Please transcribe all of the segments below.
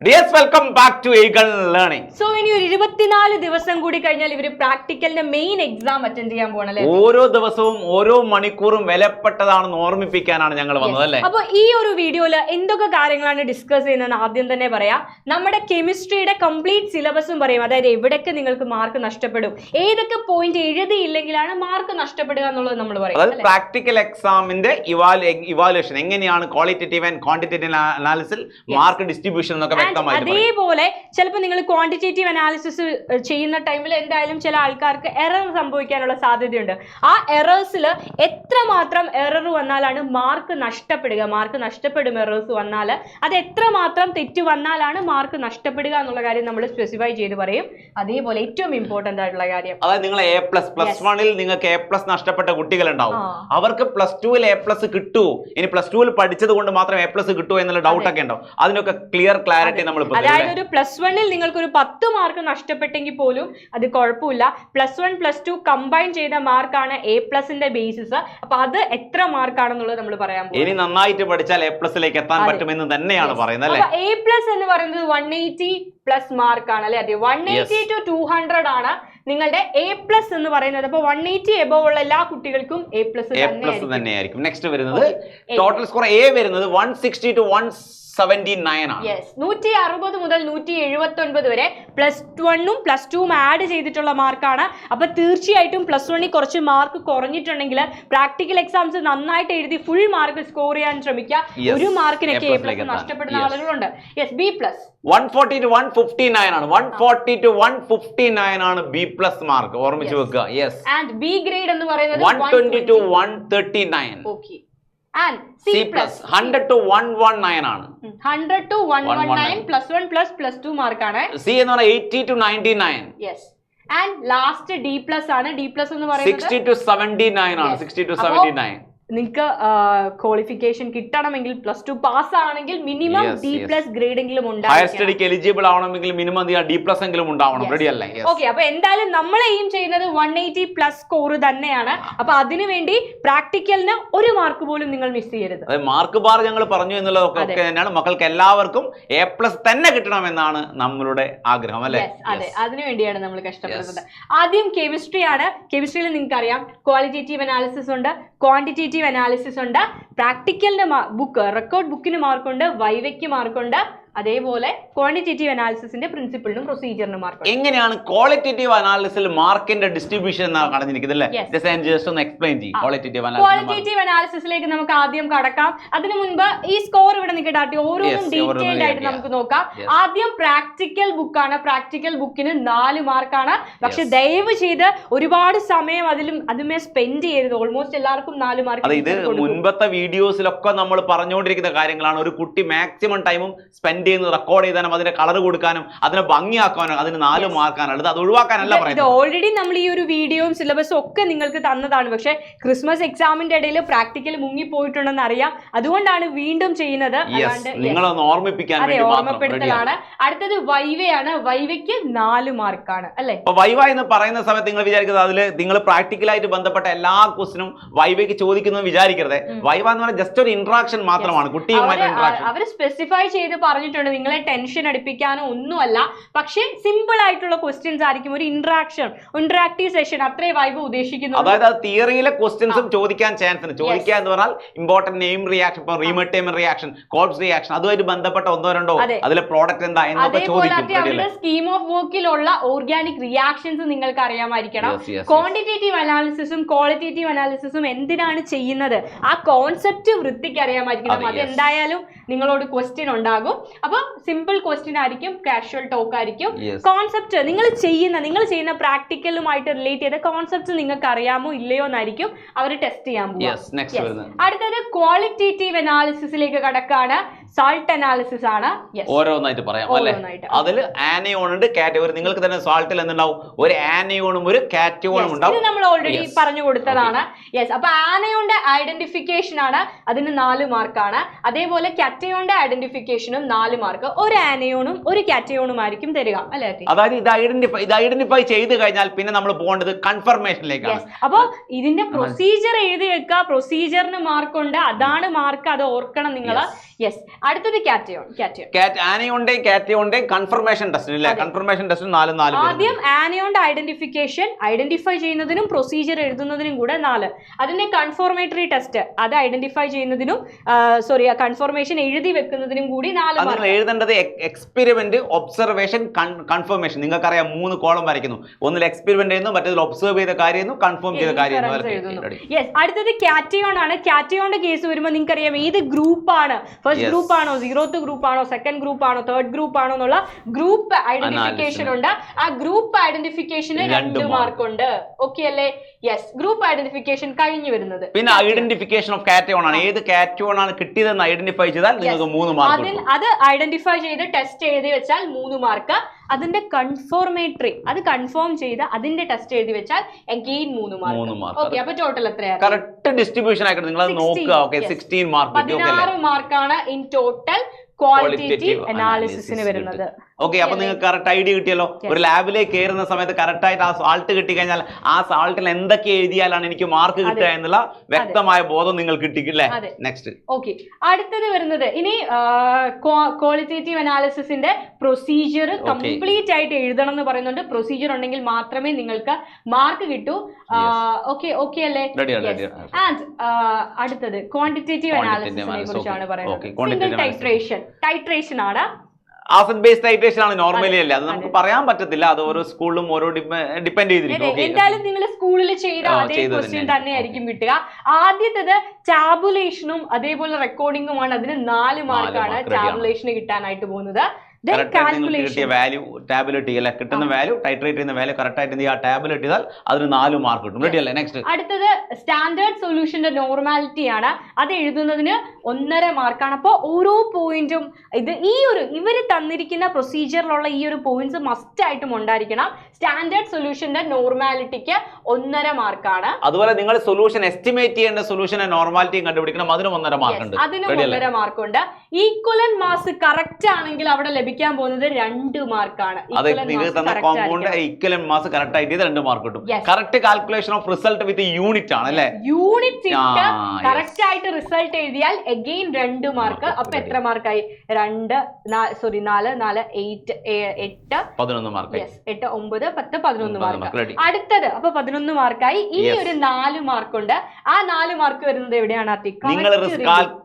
Yes, welcome back to Eagle Learning. So ഇനി ഒരു 24 ദിവസം കൂടി കഴിഞ്ഞാൽ ഇവര് പ്രാക്ടിക്കലിന്റെ മെയിൻ എക്സാം അറ്റൻഡ് ചെയ്യാൻ പോകണല്ലേ. ഓരോ ദിവസവും ഓരോ മണിക്കൂറും വിലപ്പെട്ടതാണെന്ന് ഓർമ്മിപ്പിക്കാനാണ് ഞങ്ങൾ വന്നത് അല്ലേ. അപ്പോൾ ഈ ഒരു വീഡിയോയിൽ എന്തൊക്കെ കാര്യങ്ങളാണ് ഡിസ്കസ് ചെയ്യുന്നതെന്ന് ആദ്യം തന്നെ പറയാം. നമ്മുടെ കെമിസ്ട്രിയുടെ കംപ്ലീറ്റ് സിലബസും പറയും. അതായത് എവിടൊക്കെ നിങ്ങൾക്ക് മാർക്ക് നഷ്ടപ്പെടും, ഏതൊക്കെ പോയിന്റ് എഴുതിയില്ലെങ്കിലാണ് മാർക്ക് നഷ്ടപ്പെടുക എന്നുള്ളത് നമ്മൾ പറയും. അതായത് പ്രാക്ടിക്കൽ എക്സാമിന്റെ ഇവാലുവേഷൻ എങ്ങനെയാണ് ക്വാളിറ്റേറ്റീവ് ആൻഡ് ക്വാണ്ടിറ്റേറ്റീവ് അനാലിസിൽ മാർക്ക് ഡിസ്ട്രിബ്യൂഷൻ എന്നൊക്കെ അതേപോലെ ചിലപ്പോൾ നിങ്ങൾ ക്വാണ്ടിറ്റേറ്റീവ് അനാലിസിസ് ചെയ്യുന്ന ടൈമിൽ എന്തായാലും ചില ആൾക്കാർക്ക് എറർ സംഭവിക്കാനുള്ള സാധ്യതയുണ്ട്. ആ എറേഴ്സിൽ എത്രമാത്രം എറർ വന്നാലാണ് മാർക്ക് നഷ്ടപ്പെടുക, മാർക്ക് നഷ്ടപ്പെടും എറേഴ്സ് വന്നാൽ അത് എത്രമാത്രം തെറ്റ് വന്നാലാണ് മാർക്ക് നഷ്ടപ്പെടുക എന്നുള്ള കാര്യം നമ്മൾ സ്പെസിഫൈ ചെയ്ത് പറയും. അതേപോലെ ഏറ്റവും ഇമ്പോർട്ടന്റ് ആയിട്ടുള്ള കാര്യം, അതായത് നിങ്ങൾ ++1 നിങ്ങൾക്ക് A+ നഷ്ടപ്പെട്ട കുട്ടികളുണ്ടാവും. അവർക്ക് +2 A+ കിട്ടുമോ, ഇനി +2 പഠിച്ചത് കൊണ്ട് മാത്രം A+ കിട്ടുമോ എന്നുള്ള ഡൗട്ട് ഒക്കെ ഉണ്ടാവും. അതിനൊക്കെ ക്ലിയർ ക്ലാരിറ്റി. അതായത് ഒരു +1 നിങ്ങൾക്ക് ഒരു 10 മാർക്ക് നഷ്ടപ്പെട്ടെങ്കിൽ പോലും അത് കുഴപ്പമില്ല. +1 +2 കമ്പൈൻ ചെയ്ത മാർക്കാണ് A+ന്റെ ബേസിസ്. അപ്പൊ അത് എത്ര മാർക്കാണെന്നുള്ളത് നമ്മൾ പറയാൻ പോകും. ഇനി നന്നായിട്ട് പഠിച്ചാൽ A+ലേക്ക് എത്താൻ പറ്റുമെന്ന് തന്നെയാണ് പറയുന്നത് അല്ലേ. A+ എന്ന് പറയുന്നത് 180+ മാർക്കാണ് അല്ലെ. അതെ, 180 to 200 ആണ് നിങ്ങളുടെ A+ എന്ന് പറയുന്നത്. അപ്പൊ 180 എബോവ് ഉള്ള എല്ലാ കുട്ടികൾക്കും A+ തന്നെയായിരിക്കും. നെക്സ്റ്റ് വരുന്നത് ടോട്ടൽ സ്കോർ A വരുന്നത് 160 to 179 ആണ്. 160 മുതൽ 179 വരെ +1ഉം +2ഉം ആഡ് ചെയ്തിട്ടുള്ള മാർക്കാണ്. അപ്പൊ തീർച്ചയായിട്ടും +1ൽ കുറച്ച് മാർക്ക് കുറഞ്ഞിട്ടുണ്ടെങ്കിൽ പ്രാക്ടിക്കൽ എക്സാംസ് നന്നായിട്ട് എഴുതി ഫുൾ മാർക്ക് സ്കോർ ചെയ്യാൻ ശ്രമിക്കുക. ഒരു മാർക്കിനൊക്കെ A+ നഷ്ടപ്പെടുന്ന ആളുകളുണ്ട്. B+ 140 to 159 ആണ്. 140 to 159 ആണ് B+ മാർക്ക്. ഓർമ്മിച്ചു വെക്കുക. യെസ്. ആൻഡ് B ഗ്രേഡ് എന്ന് പറയുന്നത് 120 to 139. Okay. And C+ 100 to 119 ആണ്. 100 to 119 +1 +2 മാർക്കാണ്. C എന്ന് പറഞ്ഞാൽ 80 to 99. Yes. And last D+ ആണ്. D+ എന്ന് പറയുന്നത് 60 to 79 ആണ്. 60 to 79. നിങ്ങൾക്ക് ക്വാളിഫിക്കേഷൻ കിട്ടണമെങ്കിൽ +2 പാസ് ആണെങ്കിൽ മിനിമം D+ ഗ്രേഡ് എങ്കിലും ഉണ്ടാവും. ഹയർ സ്റ്റഡിക്ക് എലിജിബിൾ ആവണമെങ്കിൽ മിനിമം D+ എങ്കിലും ഉണ്ടാവണം. റെഡി അല്ലേ? ഓക്കെ. അപ്പൊ എന്തായാലും നമ്മൾ എയിം ചെയ്യുന്നത് 180+ സ്കോർ തന്നെയാണ്. അപ്പൊ അതിനുവേണ്ടി പ്രാക്ടിക്കലിന് ഒരു മാർക്ക് പോലും നിങ്ങൾ മിസ് ചെയ്യരുത്. മാർക്ക് ബാർ ഞങ്ങൾ പറഞ്ഞു എന്നുള്ളതൊക്കെ തന്നെയാണ്. മക്കൾക്ക് എല്ലാവർക്കും A+ തന്നെ കിട്ടണമെന്നാണ് നമ്മളുടെ ആഗ്രഹം അല്ലെ. അതെ, അതിനുവേണ്ടിയാണ് നമ്മൾ കഷ്ടപ്പെടുന്നത്. ആദ്യം കെമിസ്ട്രി ആണ്. കെമിസ്ട്രിയിൽ നിങ്ങൾക്ക് അറിയാം ക്വാളിറ്റേറ്റീവ് അനാലിസിസ് ഉണ്ട്, ക്വാണ്ടിറ്റേറ്റീവ് അനാലിസിസ് ഉണ്ട്, പ്രാക്ടിക്കലിന്റെ ബുക്ക് റെക്കോർഡ് ബുക്കിന് മാർക്കുണ്ട്, വൈവയ്ക്ക് മാർക്കുണ്ട്, അതേപോലെ ക്വാണ്ടിറ്റേറ്റീവ് അനാലിസിസിന്റെ പ്രിൻസിപ്പിളിനും പ്രൊസീജിയറിനും മാർക്ക്. എങ്ങനെയാണ് ക്വാളിറ്റേറ്റീവ് അനാലിസിൽ മാർക്കിന്റെ ഡിസ്ട്രിബ്യൂഷൻ എന്നാണ് കടന്നിരിക്കുന്നത്. ക്വാളിറ്റേറ്റീവ് അനാലിസിസിലേക്ക് നമുക്ക് ആദ്യം കടക്കാം. അതിനു മുൻപ് ഈ സ്കോർ ഇവിടെ നിൽക്കട്ടെ, ഓരോന്നും ഡീറ്റെയിൽഡ് ആയിട്ട് നമുക്ക് നോക്കാം. ആദ്യം പ്രാക്ടിക്കൽ ബുക്കാണ്. പ്രാക്ടിക്കൽ ബുക്കിന് 4 മാർക്കാണ്. പക്ഷെ ദയവ് ചെയ്ത് ഒരുപാട് സമയം അതുമേ സ്പെൻഡ് ചെയ്യരുത്. ഓൾമോസ്റ്റ് എല്ലാവർക്കും 4 മാർക്ക്. ഇത് മുൻപത്തെ വീഡിയോസിലൊക്കെ നമ്മൾ പറഞ്ഞുകൊണ്ടിരിക്കുന്ന കാര്യങ്ങളാണ്. ഒരു കുട്ടി മാക്സിമം ടൈമും സ്പെൻഡ് ചെയ്യുന്നത് റെക്കോർഡ് ചെയ്താനും അതിനെ കളർ കൊടുക്കാനും അതിനെ ഭംഗിയാക്കാനും അതിന് 4 മാർക്കാണ്. അത് ഒഴിവാക്കാനല്ല പറയുന്നത്. ഓൾറെഡി നമ്മൾ ഈ ഒരു വീഡിയോയും സിലബസും ഒക്കെ നിങ്ങൾക്ക് തന്നതാണ്. പക്ഷെ ക്രിസ്മസ് എക്സാമിന്റെ ഇടയിൽ പ്രാക്ടിക്കൽ മുങ്ങിപ്പോയിട്ടുണ്ടെന്ന് അറിയാം. അതുകൊണ്ടാണ് വീണ്ടും ചെയ്യുന്നത്. നിങ്ങളൊന്ന് ഓർമ്മിപ്പിക്കാൻ ഓർമ്മപ്പെടുത്തലാണ്. അടുത്തത് വൈവയാണ്. വൈവയ്ക്ക് 4 മാർക്കാണ് അല്ലെ. വൈവ എന്ന് പറയുന്ന സമയത്ത് നിങ്ങൾ വിചാരിക്കുന്നത് അതിൽ നിങ്ങൾ പ്രാക്ടിക്കലായിട്ട് ബന്ധപ്പെട്ട എല്ലാ ക്വസ്റ്റിനും വൈവയ്ക്ക് ചോദിക്കുന്നത് വിചാരിക്കരുത്. വൈവ എന്ന് പറഞ്ഞാൽ ജസ്റ്റ് ഒരു ഇന്ററാക്ഷൻ മാത്രമാണ്. കുട്ടിയുമായിട്ട് ഇന്ററാക്ഷൻ അവർ സ്പെസിഫൈ ചെയ്ത് പറഞ്ഞിട്ടുണ്ട്. നിങ്ങളെ ടെൻഷൻ അടിപ്പിക്കാനോ ഒന്നുമല്ല, പക്ഷേ സിമ്പിൾ ആയിട്ടുള്ള ക്വസ്റ്റ്യൻസ് ആയിരിക്കും. ഒരു ഇന്ററാക്റ്റീവ് സെഷൻ അത്രേ വൈബ് ഉദ്ദേശിക്കുന്നു. അതായത് തിയറിയിലെ ക്വസ്റ്റ്യൻസും ചോദിക്കാൻ ചാൻസ് ഉണ്ട്. ചോദിക്കുക എന്ന് പറഞ്ഞാൽ ഇമ്പോർട്ടന്റ് നെയിം റിയാക്ഷൻ, ഇപ്പൊ റീമേറ്റ് റിയാക്ഷൻ, കോർപ്സ് റിയാക്ഷൻ, അതുമായിട്ട് ബന്ധപ്പെട്ട 1-2 അതിലെ പ്രോഡക്റ്റ് എന്താ എന്നൊക്കെ ചോദിക്കും. സ്കീം ഓഫ് വർക്കിലുള്ള ഓർഗാനിക് റിയാക്ഷൻസ് നിങ്ങൾക്ക് അറിയാമായിരിക്കണം. ക്വാണ്ടിറ്റേറ്റീവ് അനാലിസിസും ക്വാളിറ്റേറ്റീവ് അനാലിസിസും എന്തിനാണ് ചെയ്യുന്നത്, ആ കോൺസെപ്റ്റ് വൃത്തിക്ക് അറിയാമായിരിക്കണം. അത് എന്തായാലും നിങ്ങളോട് ക്വസ്റ്റ്യൻ ഉണ്ടാകും. അപ്പൊ സിമ്പിൾ ക്വസ്റ്റ്യൻ ആയിരിക്കും, കാഷ്വൽ ടോക്ക് ആയിരിക്കും. കോൺസെപ്റ്റ് നിങ്ങൾ ചെയ്യുന്ന പ്രാക്ടിക്കലുമായിട്ട് റിലേറ്റ് ചെയ്ത കോൺസെപ്റ്റ്സ് നിങ്ങൾക്ക് അറിയാമോ ഇല്ലയോ എന്നായിരിക്കും അവർ ടെസ്റ്റ് ചെയ്യാൻ പോകുന്നത്. അടുത്തത് ക്വാളിറ്റേറ്റീവ് അനാലിസിസിലേക്ക് കടക്കാണ്. സാൾട്ട് അനാലിസിസ് ആണ്. ഓരോന്നായിട്ട് പറയാം അല്ലേ. അതിൽ ആനയോൺ ഉണ്ട്, കാറ്റഗറി. നിങ്ങൾക്ക് തന്നെ സാൾട്ടിൽ എന്തുണ്ടാവും, ഒരു ആനയോണും ഒരു കാറ്റയോണും ഉണ്ടാവും. നമ്മൾ ഓൾറെഡി പറഞ്ഞു കൊടുത്തതാണ്. അപ്പൊ ആനയോന്റെ ഐഡന്റിഫിക്കേഷൻ ആണ്, അതിന് 4 മാർക്കാണ്. അതേപോലെ കാറ്റയോന്റെ ഐഡന്റിഫിക്കേഷനും 4 മാർക്ക്. ഒരു ആനയോണും ഒരു കാറ്റയോണും ആയിരിക്കും തരിക അല്ലെ. അതായത് ഇത് ഐഡന്റിഫൈ ചെയ്ത് കഴിഞ്ഞാൽ പിന്നെ നമ്മൾ പോകേണ്ടത് കൺഫർമേഷനിലേക്കാണ്. അപ്പൊ ഇതിന്റെ പ്രൊസീജിയർ എഴുതി വെക്കുക. പ്രൊസീജിയറിന് മാർക്കുണ്ട്, അതാണ് മാർക്ക്, അത് ഓർക്കണം നിങ്ങൾ. അടുത്തത് കാറ്റയോൺ. ആനയോണ്ടെയും കാറ്റയോണ്ടെയും കൺഫർമേഷൻ ടെസ്റ്റ് ഇല്ലേ? കൺഫർമേഷൻ ടെസ്റ്റ് 4 ആദ്യം ആനയോണ്ട് ഐഡന്റിഫിക്കേഷൻ, ഐഡന്റിഫൈ ചെയ്യുന്നതിനും പ്രൊസീജിയർ എഴുതുന്നതിനും കൂടെ 4. അതിന്റെ കൺഫോർമേറ്ററി ടെസ്റ്റ്, അത് ഐഡന്റിഫൈ ചെയ്യുന്നതിനും കൺഫർമേഷൻ എഴുതി വെക്കുന്നതിനും കൂടി 4 മാർക്ക്. എഴുതേണ്ടത് എക്സ്പെരിമെന്റ്, ഒബ്സർവേഷൻ, കൺഫർമേഷൻ. നിങ്ങൾക്കറിയാം 3 കോളം വരയ്ക്കുന്നു. ഒന്നിൽ എക്സ്പെരിമെന്റ് ചെയ്യുന്നു, മറ്റേതിൽ ഒബ്സർവ് ചെയ്ത കാര്യം, കൺഫേം ചെയ്ത കാര്യം. അടുത്തത് കാറ്റയോൺ ആണ്. കാറ്റയോണിന്റെ കേസ് വരുമ്പോൾ നിങ്ങൾക്ക് അറിയാം ഏത് ഗ്രൂപ്പാണ്, ഫസ്റ്റ് ഗ്രൂപ്പ് ആണോ, 0th ഗ്രൂപ്പ് ആണോ, സെക്കൻഡ് ഗ്രൂപ്പ് ആണോ, തേർഡ് ഗ്രൂപ്പ് ആണോ എന്നുള്ള ഗ്രൂപ്പ് ഐഡന്റിഫിക്കേഷൻ ഉണ്ട്. ആ ഗ്രൂപ്പ് ഐഡന്റിഫിക്കേഷന് 2 മാർക്ക് ഉണ്ട്. ഓക്കെ അല്ലേ? യെസ്, ഗ്രൂപ്പ് ഐഡന്റിഫിക്കേഷൻ കഴിഞ്ഞു വരുന്നത്. പിന്നെ ഐഡന്റിഫിക്കേഷൻ ഓഫ് കാറ്റയോൺ ആണ്. ഏത് കാറ്റയോൺ ആണ് കിട്ടിയതെന്ന് ഐഡന്റിഫൈ ചെയ്താൽ നിങ്ങൾക്ക് 3 മാർക്ക്. അത് ഐഡന്റിഫൈ ചെയ്ത് ടെസ്റ്റ് എഴുതി വെച്ചാൽ 3 മാർക്ക്. അതിന്റെ കൺഫോർമേറ്ററി, അത് കൺഫേം ചെയ്ത് അതിന്റെ ടെസ്റ്റ് എഴുതി വെച്ചാൽ അഗെയിൻ 3 മാർക്ക്. ഓക്കെ, അപ്പൊ ടോട്ടൽ എത്രയാണ്? കറക്റ്റ് ഡിസ്ട്രിബ്യൂഷൻ ആയിട്ട് നിങ്ങൾ നോക്കുക. Okay, 16 mark. 16 മാർക്കാണ് ഇൻ ടോട്ടൽ ക്വാളിറ്റേറ്റീവ് അനാലിസിസിന് വരുന്നത്. ഓക്കെ, അപ്പൊ നിങ്ങൾക്ക് കറക്റ്റ് ഐഡിയ കിട്ടിയല്ലോ. ഒരു ലാബിലേക്ക് കയറുന്ന സമയത്ത് കറക്റ്റ് ആയിട്ട് ആ സാൾട്ട് കിട്ടിക്കഴിഞ്ഞാൽ ആ സാൾട്ടിൽ എന്തൊക്കെ എഴുതിയാലാണ് എനിക്ക് മാർക്ക് കിട്ടുക എന്നുള്ള വ്യക്തമായ ബോധം നിങ്ങൾ കിട്ടിക്കില്ലേ? നെക്സ്റ്റ്. ഓക്കെ, അടുത്തത് വരുന്നത് ഇനി ക്വാളിറ്റേറ്റീവ് അനാലിസിസിന്റെ പ്രൊസീജിയർ കംപ്ലീറ്റ് ആയിട്ട് എഴുതണം എന്ന് പറയുന്നുണ്ട്. പ്രൊസീജിയർ ഉണ്ടെങ്കിൽ മാത്രമേ നിങ്ങൾക്ക് മാർക്ക് കിട്ടൂ. ഓക്കെ അല്ലേ? ആൻഡ് അടുത്തത് ക്വാണ്ടിറ്റേറ്റീവ് അനാലിസിസിനെ കുറിച്ചാണ് പറയുന്നത്. ടൈട്രേഷൻ ആണ്. ആസിഡ് ബേസ്ഡ് ടൈട്രേഷൻ ആണ് നോർമലി അല്ലേ? അത് നമുക്ക് പറയാൻ പറ്റത്തില്ല. അത് ഓരോ സ്കൂളിലും ഓരോ ഡിപ്പെൻഡ് ചെയ്തിരിക്കും. എന്തായാലും നിങ്ങൾ സ്കൂളിൽ ചെയ്ത അതേ ക്വസ്റ്റ്യൻ തന്നെ ആയിരിക്കും കിട്ടുക. ആദ്യത്തേത് ടാബുലേഷനും അതേപോലെ റെക്കോർഡിംഗുമാണ്. അതിന് 4 മാർക്കാണ് ടാബുലേഷന് കിട്ടാനായിട്ട് പോകുന്നത്. കിട്ടിയ വാല്യൂ ടാബുലേറ്റ് ചെയ്യല്ലേ? കിട്ടുന്ന വാല്യൂ, ടൈട്രേറ്റ് ചെയ്യുന്ന വാല്യൂ കറക്റ്റ് ആയിട്ട് ടാബുലേറ്റ് ചെയ്താൽ അതിന് 4 മാർക്ക് കിട്ടും. റെഡി അല്ലേ? നെക്സ്റ്റ്. അടുത്തത് സ്റ്റാൻഡേർഡ് സൊല്യൂഷന്റെ നോർമാലിറ്റി ആണ്. അത് എഴുതുന്നതിന് 1.5 മാർക്കാണ്. അപ്പോൾ ഓരോ പോയിന്റും ഇവര് തന്നിരിക്കുന്ന പ്രൊസീജിയറിലുള്ള ഈ ഒരു പോയിന്റ്സ് മസ്റ്റ് ആയിട്ടും ഉണ്ടായിരിക്കണം. സ്റ്റാൻഡേർഡ് സൊല്യൂഷന്റെ നോർമാലിറ്റിക്ക് 1.5 മാർക്കാണ്. അതുപോലെ നിങ്ങൾ സൊല്യൂഷൻ എസ്റ്റിമേറ്റ് ചെയ്യേണ്ട സൊല്യൂഷന്റെ നോർമാലിറ്റിയും കണ്ടുപിടിക്കണം. അതിനും 1.5 മാർക്ക് ഉണ്ട്. അതിനും 1.5 മാർക്കുണ്ട്. ഈക്വലന്റ് മാസ് കറക്റ്റ് ആണെങ്കിൽ അവിടെ ലഭിക്കാൻ പോകുന്നത് 2 മാർക്കാണ്. കോമ്പൗണ്ട് ഈക്വലന്റ് മാസ് കറക്റ്റ് ആയിട്ട് 2 മാർക്ക് കിട്ടും. Correct calculation of result with unit ആണ് അല്ലേ? യൂണിറ്റ് കറക്റ്റ് ആയിട്ട് റിസൾട്ട് എഴുതിയാൽ അഗെയിൻ 2 മാർക്ക്. അപ്പൊ എത്ര മാർക്കായി? 4 4 8 11 മാർക്ക്. 8 9 10 11 മാർക്ക്. അടുത്തത് അപ്പൊ 11 മാർക്കായി. ഇനി ഒരു 4 മാർക്കുണ്ട്. ആ 4 മാർക്ക് വരുന്നത് എവിടെയാണ്? നിങ്ങൾ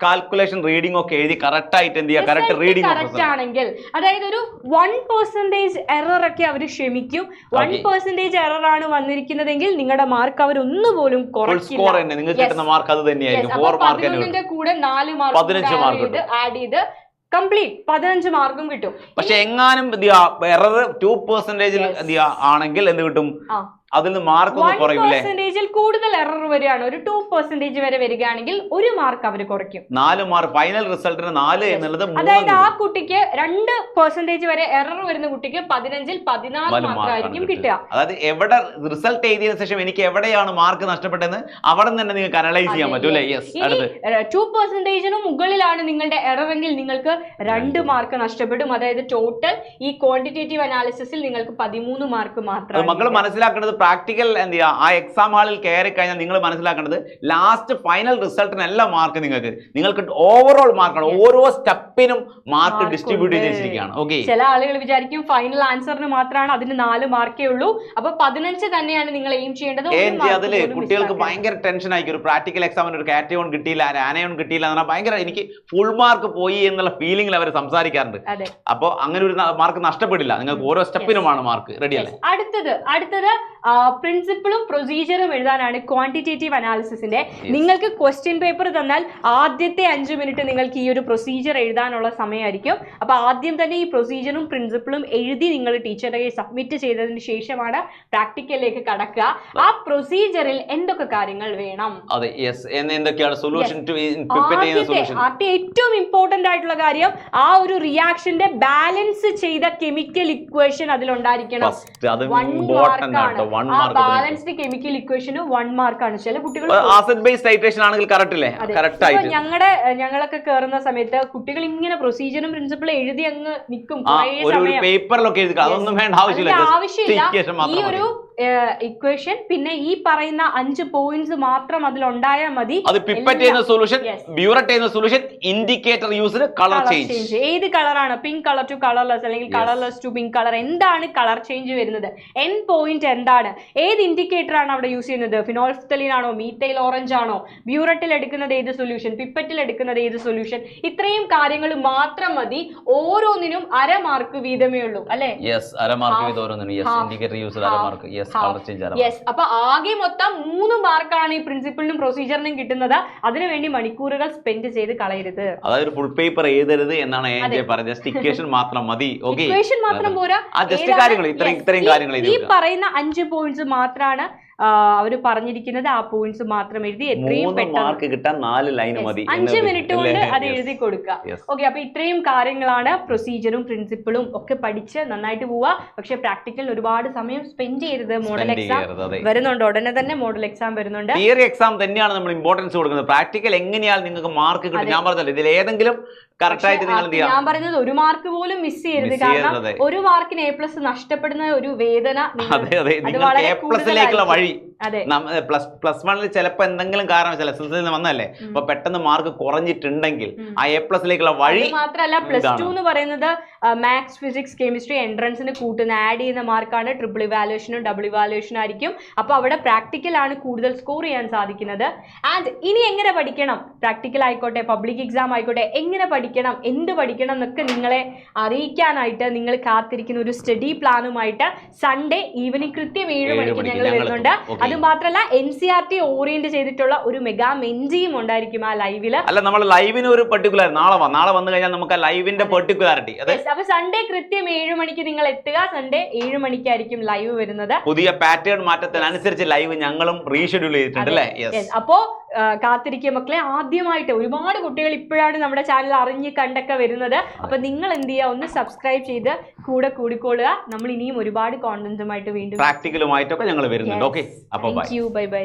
കാൽക്കുലേഷൻ റീഡിംഗ് ഒക്കെ എഴുതി കറക്റ്റ് ആയിട്ട് എന്ത് ചെയ്യുക? കറക്റ്റ് റീഡിംഗ് കറക്റ്റ് ആണെങ്കിൽ, അതായത് ഒരു 1% എറർ ഒക്കെ അവർ ക്ഷമിക്കും. 1% എറർ ആണ് വന്നിരിക്കുന്നതെങ്കിൽ നിങ്ങളുടെ മാർക്ക് അവർ ഒന്നുപോലും കുറയ്ക്കില്ല. നിങ്ങൾക്ക് കിട്ടുന്ന മാർക്ക് അത് തന്നെയായിരിക്കും. 11ന്റെ കൂടെ 4 മാർക്ക് ആഡ് ചെയ്ത് കംപ്ലീറ്റ് 15 മാർക്കും കിട്ടും. പക്ഷെ എങ്ങാനും എറർ 2% ആണെങ്കിൽ എന്ത് കിട്ടും? അതിൽ മാർക്ക് കുറയില്ലേ? 1% കൂടുതൽ എറർ വരികയാണ്, ഒരു 2% വരെ വരികയാണെങ്കിൽ 1 മാർക്ക് അവർ കുറയ്ക്കും. 4 മാർക്ക് ഫൈനൽ റിസൾട്ടിന് 4 എന്നുള്ളത്. അതായത് ആ കുട്ടിക്ക് 2% വരെ എറർ വരുന്ന കുട്ടിക്ക് 15ൽ 14 മാർക്കായിരിക്കും കിട്ടുക. അതായത് എവിടെ റിസൾട്ട് എഴുതിയതിനു ശേഷം എനിക്ക് എവിടെയാണ് മാർക്ക് നഷ്ടപ്പെട്ടതെന്ന് അവിടെ തന്നെ നിങ്ങൾക്ക് അനലൈസ് ചെയ്യാൻ പറ്റും അല്ലേ? 2%നും മുകളിലാണ് നിങ്ങളുടെ എറർ എങ്കിൽ നിങ്ങൾക്ക് 2 മാർക്ക് നഷ്ടപ്പെടും. അതായത് ടോട്ടൽ ഈ ക്വാണ്ടിറ്റേറ്റീവ് അനാലിസിസിൽ നിങ്ങൾക്ക് 13 മാർക്ക് മാത്രം. മക്കൾ മനസ്സിലാക്കേണ്ടത് പ്രാക്ടിക്കൽ എന്ത് ചെയ്യുക? ആ എക്സാം ഹാളിൽ കയറി കഴിഞ്ഞാൽ നിങ്ങൾ മനസ്സിലാക്കേണ്ടത് ലാസ്റ്റ് ഫൈനൽ റിസൾട്ടിനല്ല മാർക്ക് നിങ്ങൾക്ക് ഓവറോൾ മാർക്കാണ്. ഓരോ സ്റ്റെപ്പിനും മാർക്ക് ഡിസ്ട്രിബ്യൂട്ട് ചെയ്തിരിക്കുകയാണ്. ഓക്കെ, ചില ആളുകൾ വിചാരിക്കും ഫൈനൽ ആൻസറിന് മാത്രമാണ് അതിന് 4 മാർക്കേ ഉള്ളൂ. അപ്പൊ 15 തന്നെയാണ് നിങ്ങൾ എയിം ചെയ്യേണ്ടത്. അതില് കുട്ടികൾക്ക് ഭയങ്കര ടെൻഷൻ ആയിരിക്കും. ഒരു പ്രാക്ടിക്കൽ എക്സാമിന് ഒരു കാറ്റയോൺ കിട്ടിയില്ല, ആനയോൺ കിട്ടിയില്ല എന്ന് പറഞ്ഞാൽ ഭയങ്കര എനിക്ക് ഫുൾ മാർക്ക് പോയി എന്നുള്ള ഫീലിംഗിൽ അവർ സംസാരിക്കാറുണ്ട്. അപ്പോൾ അങ്ങനെ ഒരു മാർക്ക് നഷ്ടപ്പെടില്ല. നിങ്ങൾക്ക് ഓരോ സ്റ്റെപ്പിനുമാണ് മാർക്ക്. റെഡി അല്ലേ? അടുത്തത് പ്രിൻസിപ്പിളും പ്രൊസീജിയറും എഴുതാനാണ് ക്വാണ്ടിറ്റേറ്റീവ് അനാലിസിസിന്റെ. നിങ്ങൾക്ക് ക്വസ്റ്റ്യൻ പേപ്പർ തന്നാൽ ആദ്യത്തെ 5 മിനിറ്റ് നിങ്ങൾക്ക് ഈ ഒരു പ്രൊസീജിയർ എഴുതാനുള്ള സമയമായിരിക്കും. അപ്പൊ ആദ്യം തന്നെ ഈ പ്രൊസീജിയറും പ്രിൻസിപ്പിളും എഴുതി നിങ്ങൾ ടീച്ചറുടെ സബ്മിറ്റ് ചെയ്തതിന് ശേഷമാണ് പ്രാക്ടിക്കലിലേക്ക് കടക്കുക. ആ പ്രൊസീജിയറിൽ എന്തൊക്കെ കാര്യങ്ങൾ വേണം? ഏറ്റവും ഇമ്പോർട്ടന്റ് ആയിട്ടുള്ള കാര്യം ആ ഒരു റിയാക്ഷന്റെ ബാലൻസ് ചെയ്ത കെമിക്കൽ ഇക്വേഷൻ അതിലുണ്ടായിരിക്കണം. ബാലൻസ്ഡ് കെമിക്കൽ ഇക്വേഷന് 1 മാർക്കാണ്. ചില കുട്ടികൾ ആസിഡ് ബേസ്ഡ് ടൈട്രേഷൻ ആണെങ്കിൽ കറക്റ്റ് അല്ലേ? കറക്റ്റ് ആയിട്ട് ഞങ്ങളൊക്കെ കയറുന്ന സമയത്ത് കുട്ടികൾ ഇങ്ങനെ പ്രൊസീജിയറും പ്രിൻസിപ്പിളും എഴുതി അങ്ങ് നിൽക്കും. പേപ്പറിലൊക്കെ എഴുതി അതൊന്നും വേണ്ട ആവശ്യമില്ല. ഈ ഒരു ഇക്വേഷൻ, പിന്നെ ഈ പറയുന്ന 5 പോയിന്റ്സ് മാത്രം അതിലുണ്ടായാൽ മതി. അത് പിപ്പറ്റ് ചെയ്യുന്ന സൊല്യൂഷൻ, ബ്യൂററ്റ് ചെയ്യുന്ന സൊല്യൂഷൻ, ഇൻഡിക്കേറ്റർ യൂസിന് കളർ ചേഞ്ച്. ഏത് കളറാണ്, പിങ്ക് കളർ ടു കളർലെസ് അല്ലെങ്കിൽ കളർലെസ് ടു പിങ്ക് കളർ, എന്താണ് കളർ ചേഞ്ച് വരുന്നത്, എൻ പോയിന്റ് എന്താണ്, ഏത് ഇൻഡിക്കേറ്റർ ആണ് അവിടെ യൂസ് ചെയ്യുന്നത്, ഫിനോൾഫ്തലീൻ ആണോ, മീത്തൈൽ ഓറഞ്ച് ആണോ, ബ്യൂററ്റിൽ എടുക്കുന്നത് ഏത് സൊല്യൂഷൻ, പിപ്പറ്റിൽ എടുക്കുന്നത് ഏത് സൊല്യൂഷൻ, ഇത്രയും കാര്യങ്ങൾ മാത്രം മതി. ഓരോന്നിനും 1/2 മാർക്ക് വീതമേ ഉള്ളൂ അല്ലെ? അപ്പൊ ആകെ മൊത്തം 3 മാർക്കാണ് ഈ പ്രിൻസിപ്പളിനും പ്രൊസീജറിനും കിട്ടുന്നത്. അതിനുവേണ്ടി മണിക്കൂറുകൾ സ്പെൻഡ് ചെയ്ത് കളയരുത്. അതായത് ഫുൾ പേപ്പർ എഴുതരുത് എന്നാണ് ഇക്വേഷൻ മാത്രം മതി. ഇക്വേഷൻ മാത്രം പോരാ, ഈ പറയുന്ന 5 പോയിന്റ്സ് മാത്രമാണ് അവര് പറഞ്ഞിരിക്കുന്നത്. ആ പോയിന്റ്സ് മാത്രം എഴുതി എത്രയും മാർക്ക് കിട്ടാൻ 4 ലൈൻ മതി, 5 മിനിറ്റ് കൊണ്ട് അത് എഴുതി കൊടുക്കുക. ഓക്കെ, അപ്പൊ ഇത്രയും കാര്യങ്ങളാണ്. പ്രൊസീജറും പ്രിൻസിപ്പിളും ഒക്കെ പഠിച്ച് നന്നായിട്ട് പോവുക. പക്ഷെ പ്രാക്ടിക്കലിൽ ഒരുപാട് സമയം സ്പെൻഡ് ചെയ്യരുത്. മോഡൽ എക്സാം വരുന്നുണ്ട്, ഉടനെ തന്നെ മോഡൽ എക്സാം വരുന്നുണ്ട്. തിയറി എക്സാം തന്നെയാണ് നമ്മൾ ഇമ്പോർട്ടൻസ് കൊടുക്കുന്നത്. പ്രാക്ടിക്കൽ എങ്ങനെയാണ് നിങ്ങൾക്ക് മാർക്ക് കിട്ടും? ഞാൻ പറഞ്ഞല്ലോ, ഇതിൽ ഏതെങ്കിലും കറക്റ്റ് ആയിട്ട് നിങ്ങൾ എന്ത് ചെയ്യാം? ഞാൻ പറയുന്നത് 1 മാർക്ക് പോലും മിസ് ചെയ്യരുത്. കാരണം 1 മാർക്കിന് A+ നഷ്ടപ്പെടുന്ന ഒരു വേദന വഴി. പ്ലസ് 1 ചിലപ്പോ എന്തെങ്കിലും കാരണവശാൽ SSLC വന്നല്ലേ, അപ്പൊ പെട്ടെന്ന് മാർക്ക് കുറഞ്ഞിട്ടുണ്ടെങ്കിൽ ആ A+ലേക്കുള്ള വഴി. മാത്രമല്ല +2 എന്ന് പറയുന്നത് മാത്സ്, ഫിസിക്സ്, കെമിസ്ട്രി എൻട്രൻസിന് കൂട്ടുന്ന ആഡ് ചെയ്യുന്ന മാർക്കാണ്. ട്രിപ്പിൾ ഇവാലുവേഷനും ഡബിൾ ഇവാലുവേഷനും ആയിരിക്കും. അപ്പൊ അവിടെ പ്രാക്ടിക്കൽ ആണ് കൂടുതൽ സ്കോർ ചെയ്യാൻ സാധിക്കുന്നത്. ആൻഡ് ഇനി എങ്ങനെ പഠിക്കണം, പ്രാക്ടിക്കൽ ആയിക്കോട്ടെ പബ്ലിക് എക്സാം ആയിക്കോട്ടെ, എങ്ങനെ പഠിക്കണം, എന്ത് പഠിക്കണം എന്നൊക്കെ നിങ്ങളെ അറിയിക്കാനായിട്ട് നിങ്ങൾ കാത്തിരിക്കുന്ന ഒരു സ്റ്റഡി പ്ലാനുമായിട്ട് സൺഡേ ഈവനിങ് കൃത്യം 7 മണിക്ക് ഞങ്ങൾ വരുന്നുണ്ട്. അത് മാത്രമല്ല NCERT ഓറിയന്റ് ചെയ്തിട്ടുള്ള ഒരു മെഗാ മെൻജിയും ഉണ്ടായിരിക്കും ആ ലൈവില്. അല്ല, നമ്മൾ ലൈവിന് ഒരു പെർട്ടിക്കുലർ നാളെ വന്നു കഴിഞ്ഞാൽ നമുക്ക് ആ ലൈവിന്റെ പെർട്ടിക്കുലാരിറ്റി. അപ്പൊ സൺഡേ കൃത്യം 7 മണിക്ക് നിങ്ങൾ എത്തുക. സൺഡേ 7 മണിക്കായിരിക്കും ലൈവ് വരുന്നത്. പുതിയ പാറ്റേൺ മാറ്റത്തിനനുസരിച്ച് ലൈവ് ഞങ്ങളും റീഷെഡ്യൂൾ ചെയ്തിട്ടുണ്ട് അല്ലേ? അപ്പോ കാത്തിരിക്കുക മക്കളെ. ആദ്യമായിട്ട് ഒരുപാട് കുട്ടികൾ ഇപ്പോഴാണ് നമ്മുടെ ചാനൽ അറിഞ്ഞ് കണ്ടൊക്കെ വരുന്നത്. അപ്പൊ നിങ്ങൾ എന്ത് ചെയ്യുക, ഒന്ന് സബ്സ്ക്രൈബ് ചെയ്ത് കൂടെ കൂടിക്കൊള്ളുക. നമ്മൾ ഇനിയും ഒരുപാട് കോണ്ടന്റുമായിട്ട് വീണ്ടും പ്രാക്ടിക്കലുമായിട്ടൊക്കെ ഞങ്ങൾ വരുന്നുണ്ട്. ഓക്കെ, അപ്പോൾ ബൈ ബൈ.